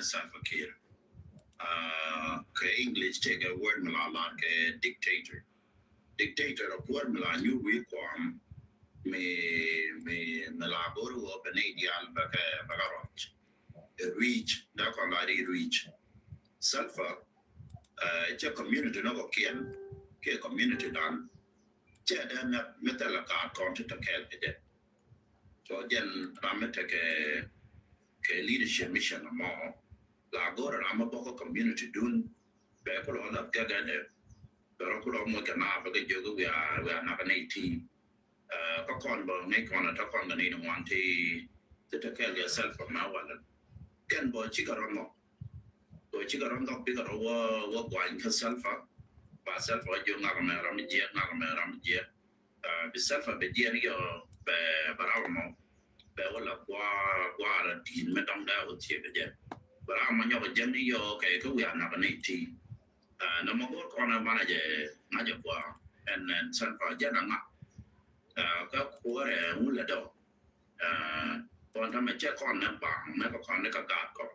self-care. English take a word like a dictator. Dictator of word new reform me labor wo Canadian bagarot. Reach that can reach. Self it's a community no can community done. Then metal a card content to help it. So then ramete ke leadership mission more. La go rama boko community dun be ko la gagade. Pero ko mo kana ba jogo we are not an 18. Ko kon bo ne kon ta kon ni no wanti to take care yourself from now on. Ken bo chigarono. Bo chigarono bi ko wo gwan ka self ba self jo ngam ram je be self be je ni yo be baramo be wala kwa la din me dong da o che be je baramo nyo be je ni yo ke ko we are not an 18. No mo ko kon na je na je kwa and self je na nga ka ko re mu la do kon ta me che kon na bang na ko kon na ka ga ko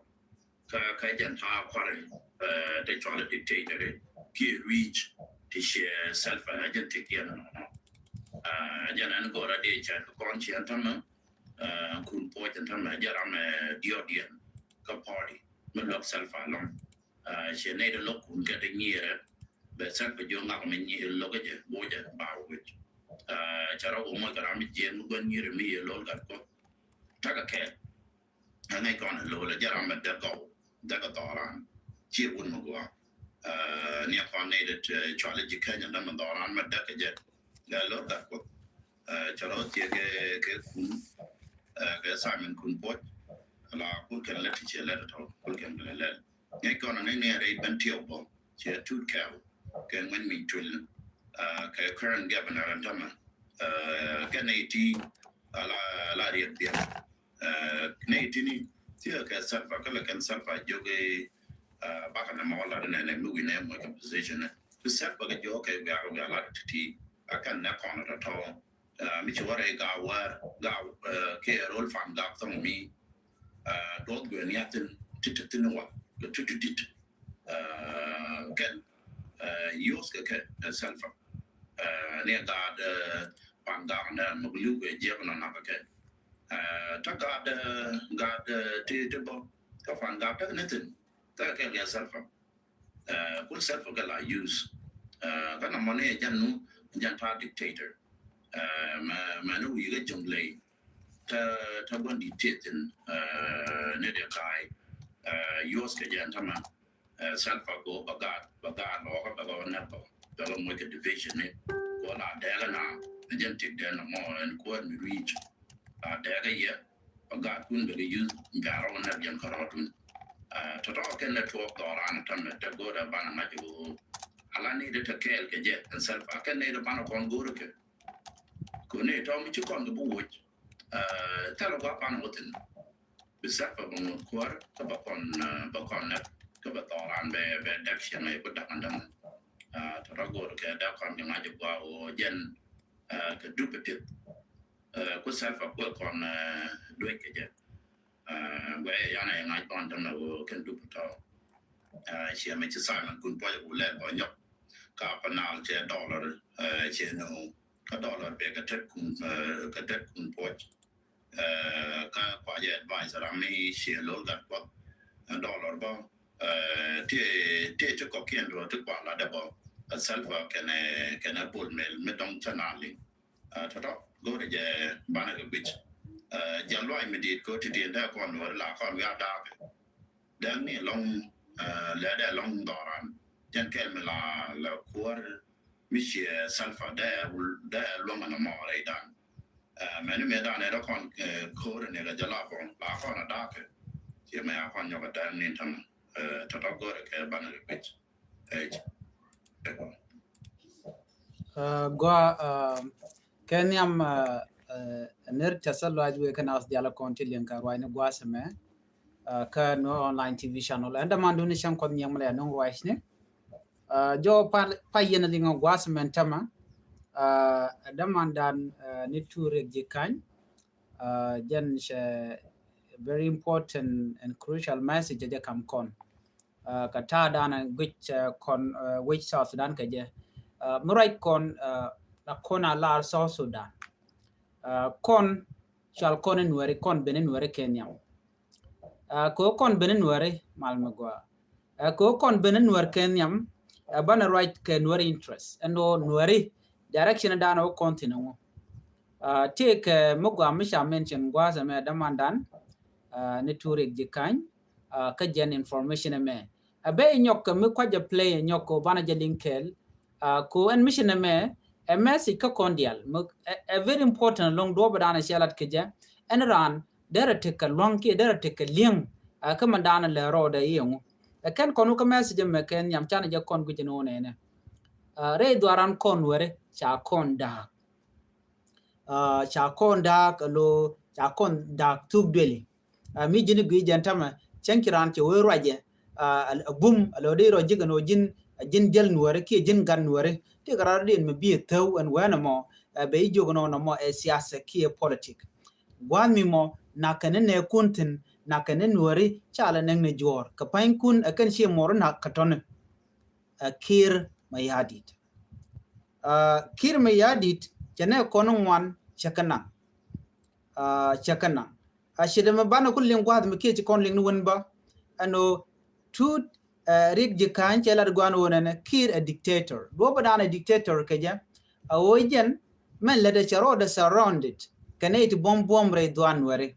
ka jan ta kwa re they try to dictate it get reach to share self identity no janan go ra de chan kon chen tam kun po chen tam jaram diodian ka party me lok self along she ne de lok kun ka de niere be self jo ngak me ni lok je bo je ba wi charo go mo garam je mu gon niere mi lo ga ko ta ka ke anai kon lo la jaram de go da ka toran chi un mo go ni kon ne de chale ji kanya da man doran ma da ka je ga lo da ko charo je ke kun ke Simon kun po la kun kan la ti che la to kun kan la la ni kon ne re ban tio bo che tu ka ke when me tul ke current governor and tama ke ne ti la ri dia ne ti ni ti ka salfa ka la kan salfa joge baka na mawala na mu ne mo ka position to salfa ga jo ke ga la ti akan na kon to mi ci wara ga ke rol fam ga tong mi dot go ni atin titin wa ga tutit kan yos ka salfa ne ga panda na mo lu ga je na ka ke ta ga ti bo ka fan ga ta ne tin ta ke ga salfa kul salfa ga la use kana mo ne jannu jan ta dictator ma no yi ga jungle ta bon di titin ne de kai yos ka jan ta ma self go baga lo ka baga na to da mo ke division ne ko la da na jan tik da na mo en ko mi reach da ga ye baga kun da use garo na jan karotun to ken na to ran ta me ta go da bana ma ju ala ni de ta kel ke je self ken ne da bana kon go ke ko ne to mi ci kon go bu ta lo ga bana wotin bi self ba mo ko ta ba kon na to ba to ran be daction ne ko da andam to go ke da kon ma ju go o jen ke dupet ko self ko kon do ke je we yana ngai kon tam na ken dupet she me ci Simon kun po ko le bo nyok ka panal che dollar che no ka dollar be ka tet kun po ka kwa je advisor ami she lo ga po dollar bo te ko kien ro te kwa la da bo self can pull me dong chanali to go je bana ga bit jan lo mi dit ko ti da kon la kon ga da dan ni long la da long doran jan kel me la kuar mi che salfa da lo mana mo re dan me da ne da kon ko ne la jala kon la kon da ke che me a kon yo ga dan ni tam to go ke bana ga bit gwa kenyam ner tasalo ajwe kana as diala kontilien ka rwine gwa seme ka no online tv channel anda mandu ni sham ko nyam le no wise ne jo pa yena dingo gwa seme tama damandan ni tour jikan jen she very important and crucial message je kam kon ka ta dana which South Sudan ka je murai kon na kona la South Sudan kon shall kon nuere kon benen nuere Kenya ko kon benen nuere malmagwa ko kon benen nuere Kenya bana right ke nuere interest and nuere direction dana o continent take mugwa misha mention gwaza me damandan ne turik jikany ka jen information me abe nyok me kwaja play nyok bana jedinkel ko en mission me a message ka kondial a very important long do badana shalat keja en ran dere take a long ki dere take a ling ka mandana le roda yeng ken konu ka message me ken yam chana je kon gujino ne re dwaran kon were cha kon da cha kon da lo cha kon da tubdeli mi jini gwi jantama chankiran che we raje bum lo de ro jigano jin jel nuore ki jin gan nuore te garar din me bi taw and wana mo be jogono no mo e siyasa ki politik gwan mi mo na kanene kuntin na kanene nuore chala nang ne jor ka pain kun akan she mor na katon kir mayadit kir mayadit jane konon wan chakana ashide me bana kullin gwad me ke kon ling won ba ano tu rig je kan chela gwan wonene kir a dictator do badana dictator keja awojen men le de charo de surrounded kanait bom re dwan were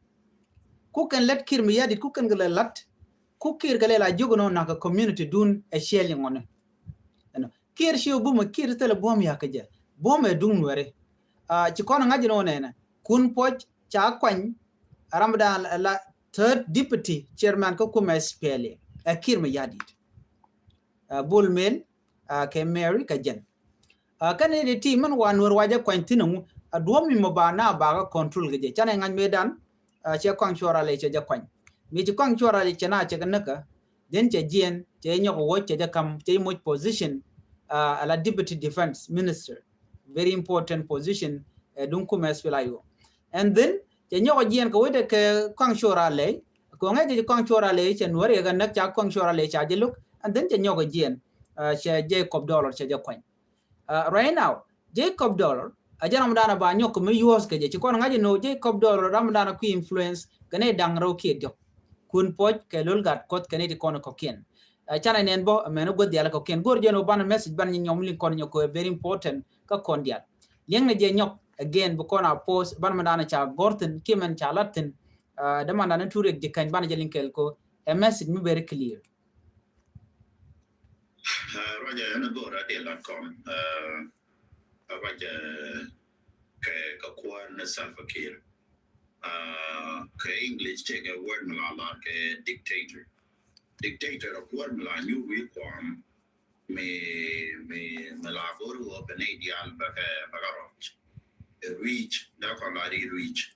ku kan let kir me yadi ku kan gele lat ku kir gele la jogono na ka community dun a shelling on ano kir shi bu me kir tele bom ya keja bom e dun were ci kon ngajino nene kun poj cha kwany Ramadan la third deputy chairman ko kuma SPLA akir me yadit bol mel ke Mary ka jen kan ne team man wan wor waja kwantinu adwomi mo bana ba control geje chane ngan medan che kwang chora le che ja kwany mi che kwang chora le chena che kanaka den che jen che nyoko wo che ja kam che mo position ala deputy defense minister very important position dun kuma SPLA yo and then che nyoko jien ko wede ke kwang chora le ko ngaje kwang chora le che nuore ga nak cha kwang chora le cha je look and then che nyoko jien che Jacob Dollar che ja kwany right now Jacob Dollar ajana mdana ba nyoko me yos ke je ko ngaje no Jacob Dollar ramdana ku influence kane dangro ke jo kun poj ke lolgat kot kane di kono ko ken chana nen bo meno god yala ko ken gor jeno ban message ban nyom lin kon nyoko very important ka kon dial yeng ne je nyok again bukona post ban mandana cha gorten kimen cha latin damanda na turek de kan ban jelin kel ko a message mu very clear Raja yana gora de la com Raja ke kakuan na Salva-Kiir ke English take a word mala ke dictator of word mala new reform me malagoru open ideal bagarot reach da kwalari reach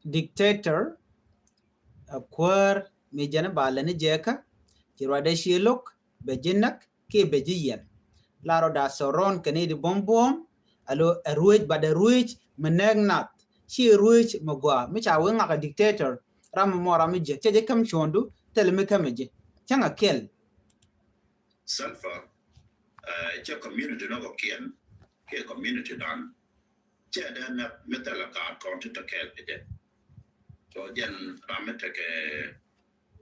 dictator akwar me jana balani jeka jirwade shilok bejinak ke bejiyen laro da soron kanedi bombom alo ruj bada ruj menegnat chi ruj magwa micha wenga ka dictator ram mora mije cheje kam chondu telme kameje changa kel Salfa che community no kien ke community dan che da na metala ka kontu to kel de so jen ramete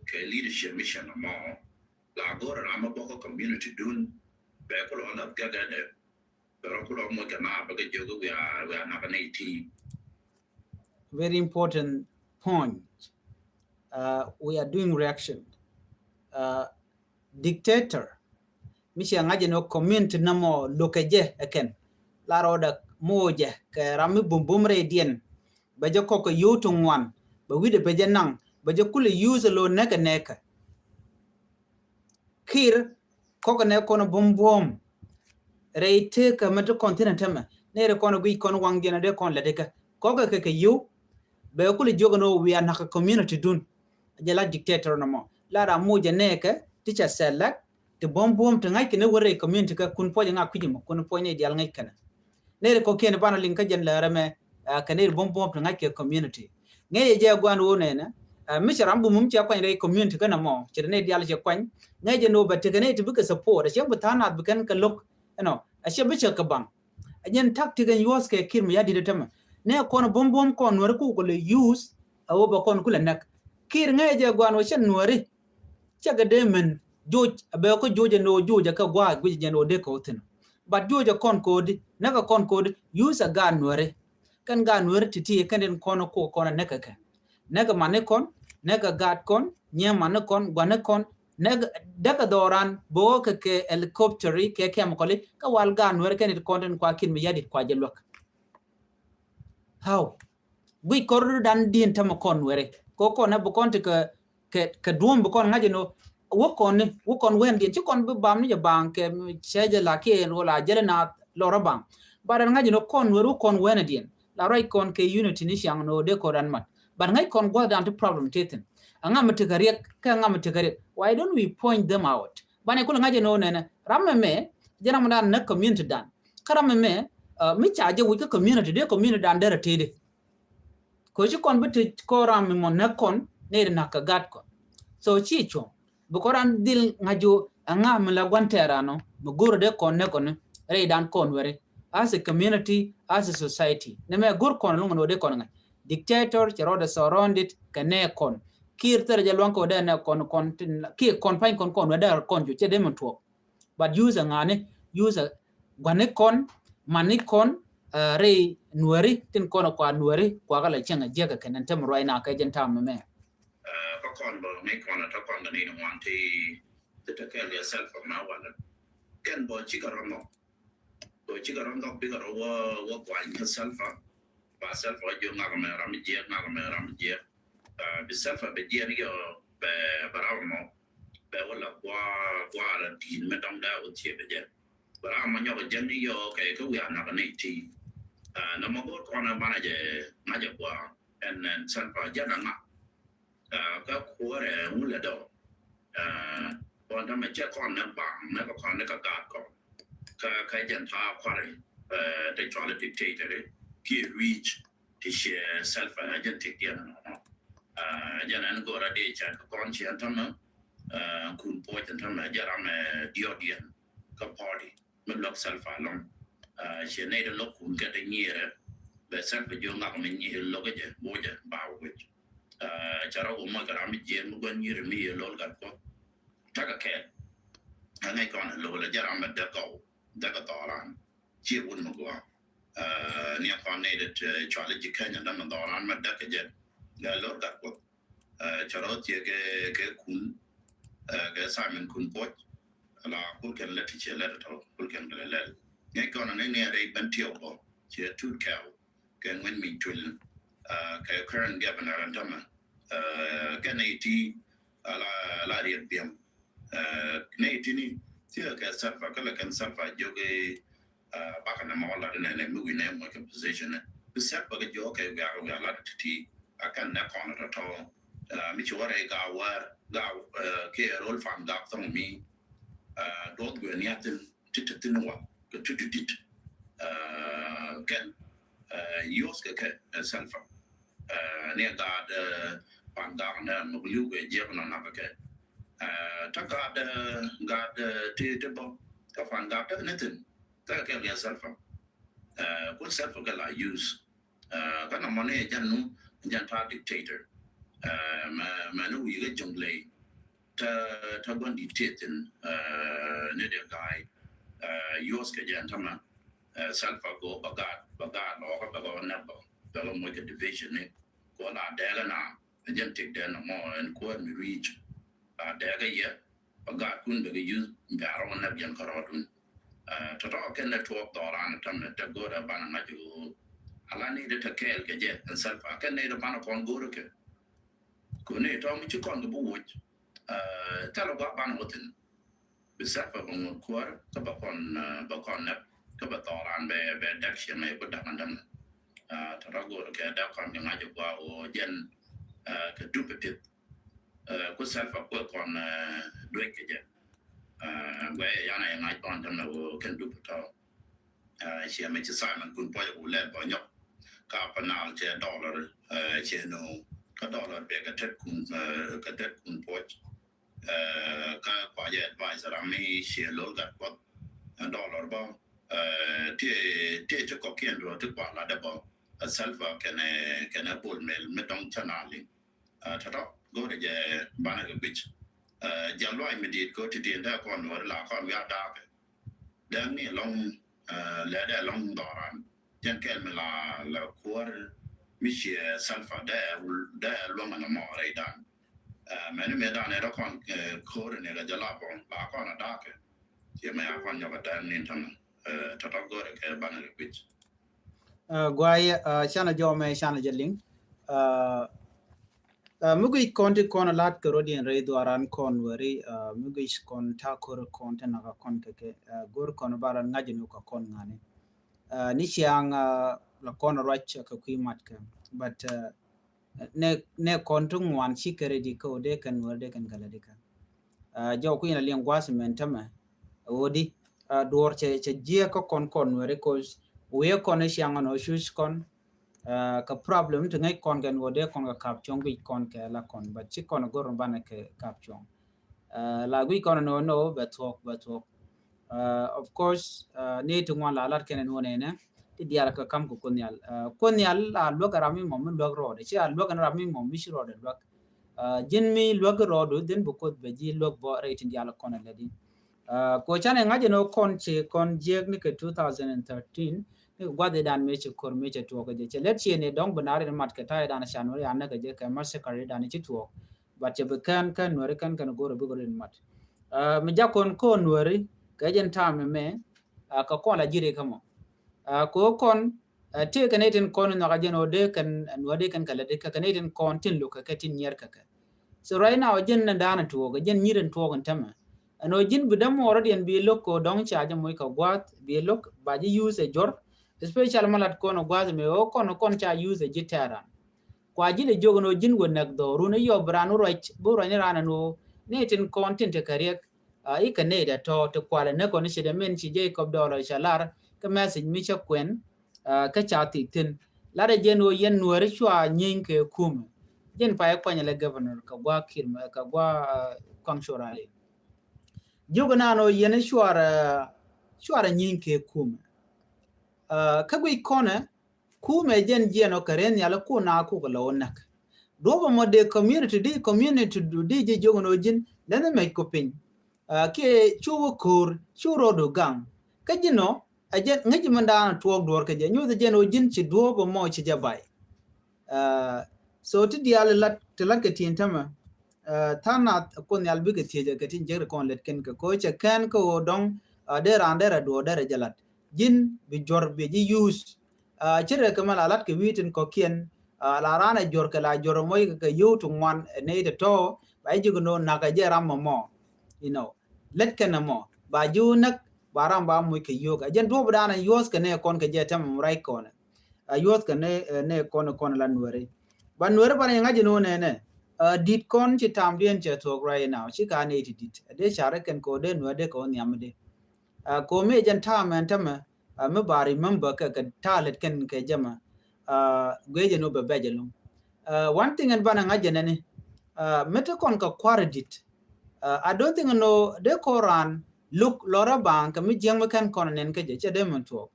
ke leadership mission mo la gora rama boko community dun be ko la gaga de pero ko mo kana ba ge jogo we are not an 18 very important point we are doing reaction dictator misha ngaje no community namo lokeje eken la roda moje ke rami bumbumre dien ba je ko yutu ngwan ba wide be janang ba je kule use lo neka kir ko ne kono bumbum reite ka meto continent ma ne re kono gui kono wangena de kon ledeka ko ke yu be kule jogono we are naka community dun je la dictator no mo la ra moje neka teacher select te bombom te ngai kene wore community ka kun poje nga kujimo kun poje dial ngai kana ne ko ken bana linka jen la rame kene bombom te ngai ke community ngay je gwan wo ne na mi sharam bu mum cha kwan re community kana mo chirne dial je kwan ngay je no ba te ne to buka support she bu tanat bu kan ka lok a she bu cha ka bang ajen tactic and use ke kirmi ya di tama ne kon bom kon wor ku ko le use awo ba kon kula nak kir ngay je gwan wo shen nuari chaga de men joj be ko joje no joje ka gwa guje no de ko tin but joje kon kodi naga kon kodi use a gan nuare kan gan nuare titi kan den kono ko kono neka ka naga mane kon naga gat kon nya mane kon gwane kon naga daga doran bo ka ke helicopter ke kem koli ka wal gan nuare kan kon den kwa kin mi yadit kwa jelok how we korru dan din tam kon nuare ko na bu kon te ka duom bu kon ngaje no wokon wen din ci kon bu bam ni bang ke cheje la ke wala jele na loro bang baran ngaji no kon weru kon wen din la right kon ke unity ni shang no de ko ran mat but ngai kon go down to problem teten anga mtigariek ka anga mtigariek why don't we point them out bane kula ngaji no ne ramme me jena mo dan na community dan karamme me mi chaje wi ka community dan dere tede ko ci kon bu ko ramme mo na kon ne na ka gat ko so chi cho bukoran dil ngaju anga mla gwanterano muguru de konne konne re dan kon were as a community as a society ne me gur kon lungo de kon ngai dictator chero de surrounded kane kon kir tere jalwan ko de na kon ki kon pain kon weda kon ju chede mtuo but use ngane use gwane kon mani kon re nuari tin kono kwa nuari kwa gala chenga jega kenen tem roi na ka jenta me kon bo ne kon ta kon ni no wanti te ke le self ma wala ken bo chigarono bi garo wo kwa ni self ba self jo ngam me ram je bi self be je ni yo be baramo be wala kwa la din me dam da o che be je baramo nyo je ni yo ke ko ya na ni ti na mo ko kon na je ma je kwa en self je na ka kuore mula do bon da me che kon na bang na ko kon na ka ga ko ka jan ta kware de troll dictator ki reach to share self agentic dia janan go ra de chan kon chi antama kun po antama jaram diodian ka party me lok self along she ne de lok kun ka de nyere be self jo ngak me nyi lo ga je bo je ba wi charo mo ga mi je mo gwan yire mi lol ga ko taka ke angai kon lo la jaram da ko toran chi un mo go ni kon ne de chale ji kanya da no toran ma da ke je ga lol ga ko charo tie ke kun ga Simon kun po la ko ken le ti che le to ko ken le ngai kon ne re ban tio bo che tu ka ken wen mi tul current governor and Dama Ganati la Ribiam Natini Tia Safa Kalakan Safa Joge Bakana Mala and a movie name like a position. The Safa Joke we are allowed to tea. I can neck on it at all. Michuare Gawa care old farm got on me. Don't go near them Titinua, go to it. Can Yoska Safa. Near God, Pandan, Mugluga, Jevon, and Abaka. Taka God, Titable, Tafanga, nothing. Take yourself. What self I use? Kana money, Janu, Janta dictator. Manu, you get jungle. Taban dictating, neither guy, Yoska Jantama, self go, Bagad, or Bagon number. Make a division, go la dagana, the gentic then more and quote me reach a dagger yet, but God couldn't be used Baron Nabian Carodun. To talk in the talk door on a time that go to Banamaju. I needed a care get and self. I can need a pan upon go to get. Couldn't tell me to come to boot. Tell about Banamotin. Beside on quarter, come upon Bacon, come a door and bear dection, may put down them. Tarago ke da kon nga jo kwa o jen ke dupetit ko selfa ko kon doy ke je we yana nga kon tan o ken dupeto she me Simon kun po ko le bo nyok ka panal che dollar che no ka dollar be ka tet kun poch ka kwa je advisor ami che lo gat pot dollar ba te ko kien ro te kwa la da ba salva kana bol mel metong chanali ta go de bana ga bich jalwa immediate go to the entire con or la con ya da dan ni long la da long doran jan kel me la kuar mi che salfa da long na mo re dan menu me dan era con ko ne la jala bon la con da ke che me ya con ya dan ni tan ta go ke bana ga bich gwai chana jome chana jeling mugui konti kon lat ko rodien re duaran kon wari mugui kon ta kor kon ta naga kon ke gor kon baran ngajinu ko kon ngani ni chiang la kon rach ka kui mat ka but ne kon tung wan chikere di ko de kan werde kan kala de kan jo ku ina lien gwas mentama odi dor che je ko kon wari ko we kon chiang no shus kon ka problem to ngai kon gan wode kon ka kap chong bi kon ke la kon but chi kon go ron bana ke kap chong la gui kon no but talk of course ne to ngwan la lat ken no ne ti dial ka kam ko konyal la lo ka rami mom lo ro de chi lo kan rami mom mi shiro de lo jin mi lo ro do den bu ko be ji lo bo re ti dial kon le di ko chane ngaje no kon che kon jeg ni ke 2013 gwade dan meche kor meche to ga je let che ne dong banare mat ka tai dan shanori anna ga je ka mar se kare dan chi to but che be kan nori kan go ro go rin mat me ja kon nori ga jen tam me ka kon la jire kamo ko kon te kan eten kon na ga je no de kan wade kan kala de ka kan eten kon tin lu ka tin yer ka so right now jen na dan to ga jen nyiren to gan tama no jin budam already en bi lokko dong cha ja moy ka gwat bi lok ba ji use a jor especially malat kono gwaze me o kon cha use jitaran kwa jile jogo no jin go nak do runa yo branu roch buro ni rana no netin content kariek ika ne da to kwala ne ko ni shede men chi Jacob dollar shalar ka message mi cha kwen ka cha ti tin la de jeno yen nuore chwa nyin ke kum jen pa kwa nyale governor ka gwa kirma ka gwa konshorali jogo na no yen chwara nyin ke kum kagui kone kume jen o karen yala ku na ku ko lonak dobo mo de community do di jogo no jin lene me ko pin ke chuwo kur churo do gang kajino ajen ngaji manda tuok dor ke je nyu de jen o jin chi dobo mo chi jabai so ti dial lat telan ke tin tama tana ko nyal bi ke tie ke tin jer kon let ken ko che kan ko dong de randera do dere jalat jin bi jor bi ji use chere kamal alat ke witin ko kien la rana jor ke la jor moy ke yutu ngwan ne de to ba ji no na ka jera mo you know let ken mo ba ju nak baram ba mu ke yoga jen do bana yos ke ne kon ke jetam rai kon yos ke ne kon la nuore ba nuore ba ngaji no ne dit kon ci tam dien che to right now ci ka ne dit de share ken ko de nuore ko nyamde ko me jan tam man tam me bari member ka talet ken ke jama gweje no be bejelum one thing and bana ngajene ni meta kon ka kwaredit I don't think no de koran look lora bank mi jeng me kan kon nen ke je de mon to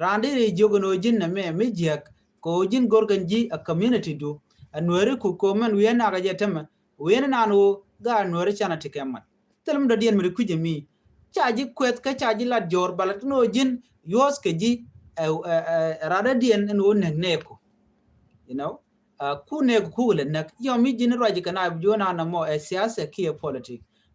rande ri jogo no jin na me jek ko jin gorganji a community do anwere ku ko man wi na ga je tema wi na no ga anwere chana tikemat telum do dien mi kuje mi chaji kwet ka chaji la jor balat no jin yos ke ji rada dien no neko you know ku ne ku le nak yo mi jin roji kana jona na mo siasa ki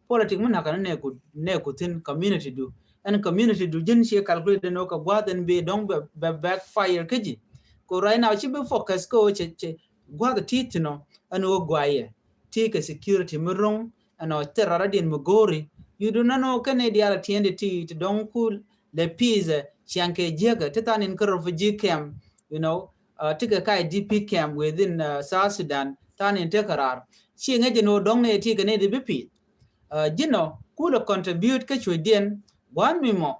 politic mun kana ne ku tin community do and community do jin she calculate no ka gwaden be dong be backfire keji ko right now she be focus ko che gwada titino anu gwaye tika security murung ano terara din mugori you do not know can they are attended to don't cool the peace chanke jega tetanin ko refugee camp you know tika kai DP camp within South Sudan tanin tekarar chi ngaje no dong ne tika ne de bipi jino kula contribute ka chwedien wan mimo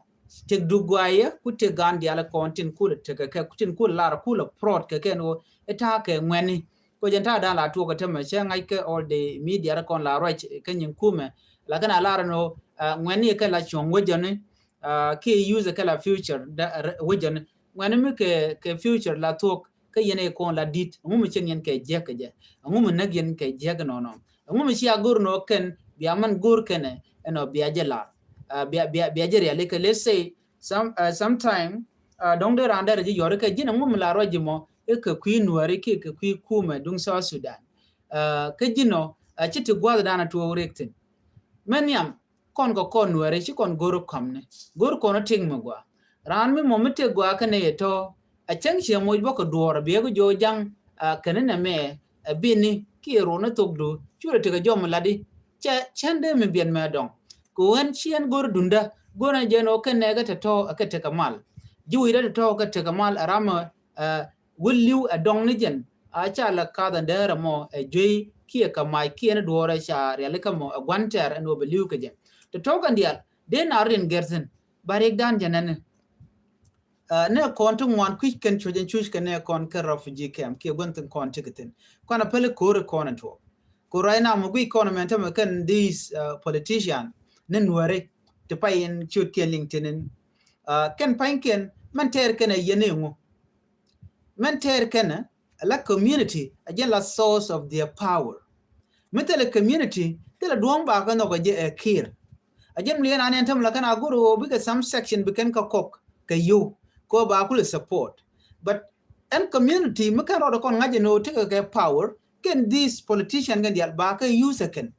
tek dugwaya ku te gandi ala kontin kula te ka kutin kula lara kula prod ka no eta ke ngweni ko jenta da la to ka tama che ngai ke all the media ra kon la right ka nyin kume la kana lara no ngweni ka la chon wojone ke use ka la future wojone ngweni mi ke future la to ka yene kon la dit ngum chen yen ke je ka je ngum na gen ke je ga no no ngum shi agur no ken biaman gur kene eno biajela biajere ale ke let's say sometime dong de randa ji yore ke jina ngum la roji mo e ke queen wari ke queen kuma dung South Sudan ke jino chiti gwa dana to rectin menyam kon go kon wari chi kon goro kamne goro kono ting mo gwa ran mi mo mete gwa kane to a chang che mo boko duor be go jo jang kene na me bini ki ro na togdu chure te ga jom ladi che chende mi bien me dong ko wen chien gor dunda gona jeno kene ga to ka te kamal jiwi da to ka te kamal arama williu adong ni jen a cha la ka da ndera mo jwe ki ka mai ki na duore cha rele ka mo gwanter no be liu ka jen to kan dial den arin gersen barek dan janan ne kon to wan quick kan chojen chush kan ne kon ka refugee camp ki gonten kon tiketin kon pele kore kon to ko raina mo gui kon men tam kan these politician nen ware to pay in chut ke linkedin ken panken man ter ken yene ngo man ter ken la community again la source of their power metele community tela duong ba kan ko je kir again lian anen tam la kan aguru because some section beken ka kok ka you ko ba kul support but and community mekan ro kon ngaje no take ka power can these politician can dial ba ka use can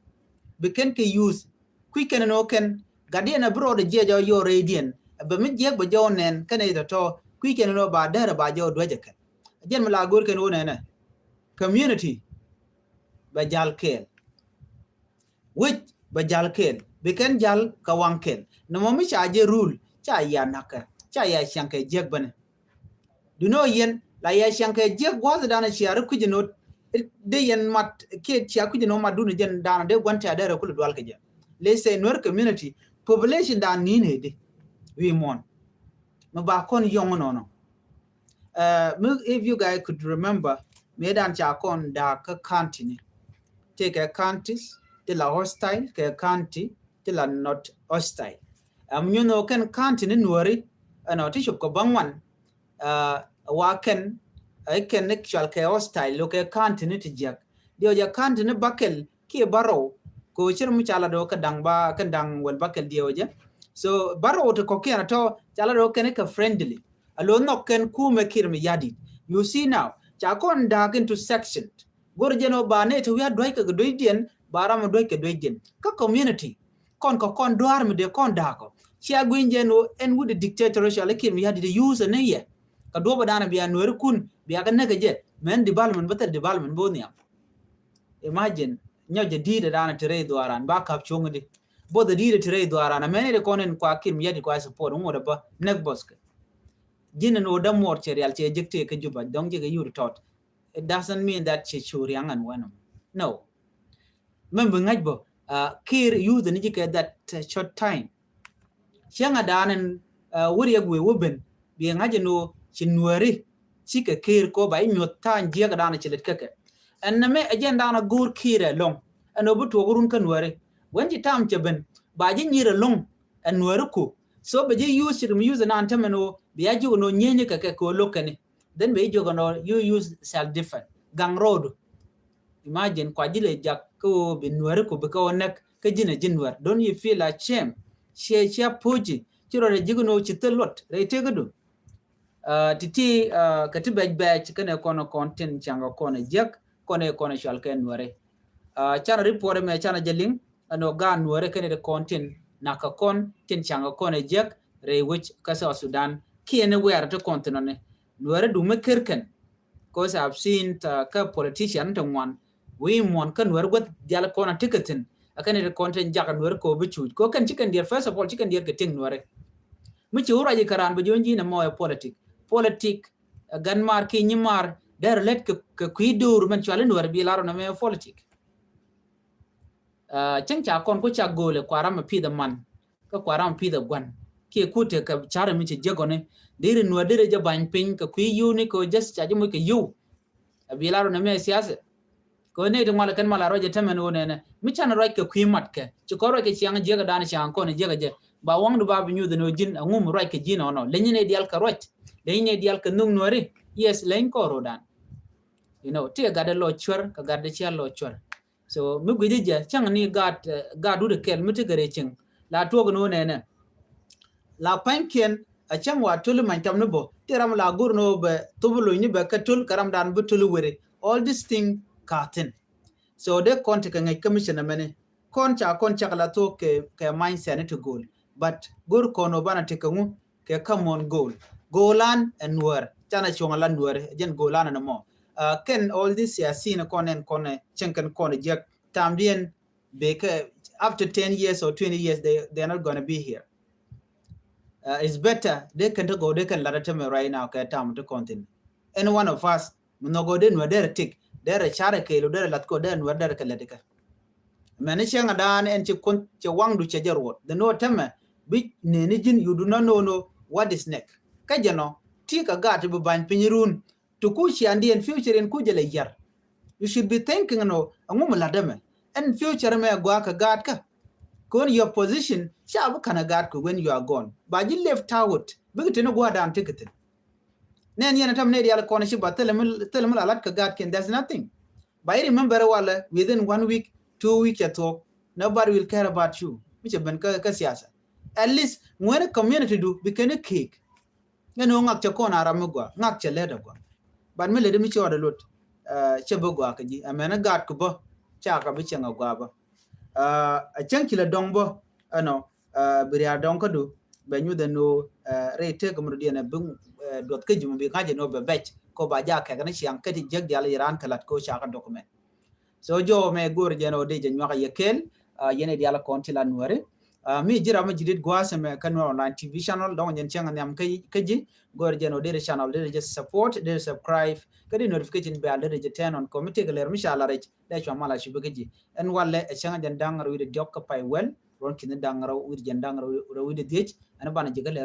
beken ka use quick and no can gadian abroad je jo yo radian ba mi je ba jo nen kan ito to quick and no ba dara ba jo dwaje kan again mala gur kan wona na community ba jal kel which ba jal kel beken jal ka wankel no mo mi cha je rule cha ya naka cha ya shanke je bane du no yen la ya shanke je gwaza dana chiaru kujino de yen mat ke chia kujino madunu jen dana de gwanta da ra kulu dwal ke je let's say nor community population da ni ne de we mon no ba kon yong no if you guys could remember medan cha kon da ka county take a counties de la hostile ke county de la not hostile you know kan county ni nuari ano tisho ko bangwan wa ken I can actual ke hostile lo ke county ni tijak dio ja county ni bakel ki baro ko chir mu chala do ka dang ba kan dang wel bakel dio ja so baro to ko kiana to chala do ken ka friendly alo no ken ku me kir mi yadi you see now cha kon dag into section gor jeno ba ne to ya doy ka doy dien baram doy ka doy dien ka community kon doar mi de kon dako chia gwinjeno en with the dictatorship like mi yadi de use ne ye ka do badana biya no kun biya kan naga je men development better development bonia imagine nyaje dide dana tere doaran ba kap chongdi bo the dide tere doaran men de konen kwa kin mi yadi kwa support ngoda ba nek boske jinen no da mor cereal che jekte ke juba dong je yur tot it doesn't mean that che churiang an wanam no member ngajbo kir use ni jike that short time chianga danen wuri yagwe woben bi ngaje no chinwari chike kir ko ba nyota nje ga dana chilet keke enme agenda na gur kire long anobu to gurun kanware wenji tam cheben ba ji nyire long enware ko so be ji use na antameno biaji no nyenye keke ko lokane then be jogo no you use self different gang road imagine kwa jile jak ko binware ko be ko nek ke jine jinwar don't you feel like shame she poji chiro re jigo no chitelot re tegodo titi katiba batch kana kono content changa kono jak kono shal ken ware chana report me chana jeling ano gan ware kene de content naka kon tin changa kono jak re which kasa Sudan kiene where to content ne ware du mekerken cause I've seen ka politician to one we mon kan ware got jala kono ticketin akane de content jak ware ko bichu ko kan chicken dear first of all chicken dear getting ware michi uraji karan bu jonji na moya politic ganmar ki nyimar der let ke kuidur men chwalen war bi laro na me politic cheng cha kon ko cha gole kwaram pi the man ko kwaram pi the gwan ke kute ka chara mi che jegone dire no dire je ban pin ka ku yu ni ko just cha mo ke yu abilaro na me siasa ko ne de mala kan mala roje tamen wona ne mi chan ro ke ku mat ke ci ko ro ke chiang je ga dan chiang ko ne je ga je ba wong du ba bi nyu de no jin ngum ro ke jin ono le ne dial ka roj le ne dial ka nung nori yes len ko ro dan ti ga de lo chwer ka ga de chia lo chwer so mi gudi je chang ni ga du de kel mi te gare ching la to go no ne la pankien a chang wa tul man tam no bo tiram la gur no be tubulu ni be ka tul karam dan bu tul were all this thing katin so de konti ka ngai commission mane kon cha kala to ke mindset to goal but gur kono bana te kangu ke come on goal and war chana chonga lan war jen golan no mo ken all this ya seen kon chenken kon jek tambien be after 10 years or 20 years they are not going to be here it's better they can go they can let them right now ke tam to content any one of us no go den wa der tik der chare ke lo der lat ko den wa der ke ledika mane chenga dan en ci wang du ci jarwot the no teme bi ne ni jin you do not know what is next ka jano ti ka gat bu ban pinirun to ku ci andi en future en ku jele yar you should be thinking no ngum la deme en future me gwa ka gat ka kon your position shabu kana gat ko when you are gone ba ji left out bi te no gwa dan ticket nen yana tam ne dial kon shi ba telemul alat ka gat ken there's nothing but I remember wala within 1 week 2 weeks at all nobody will care about you which ben ka siasa at least when a community do be can a cake no ngak cha kon ara mugwa ngak cha leda gwa but me lede mi cho da lot che bugwa ka ji amena gat ko bo cha ka bi chenga gwa ba a chanki la dongbo ano biria dong ko do be nyu de no rete ko mur diena bung dot ke jum bi ngaje no be bech ko ba ja ka ne chiang ke ti jeg dial iran kalat ko cha ka document so jo me gor jeno de je nyaka yekel yene dial konti la nuare mi jira ma jidit gwase me kanwa online tv channel don nyen changa nyam kaji gor jeno de channel de just support de subscribe kadi notification bell de je turn on committee galer mi shala rech de chwa mala shi begeji en walle changa jan dangar wi de jokka pay wel ron kin dangar wi jan dangar wi de dich an bana jigal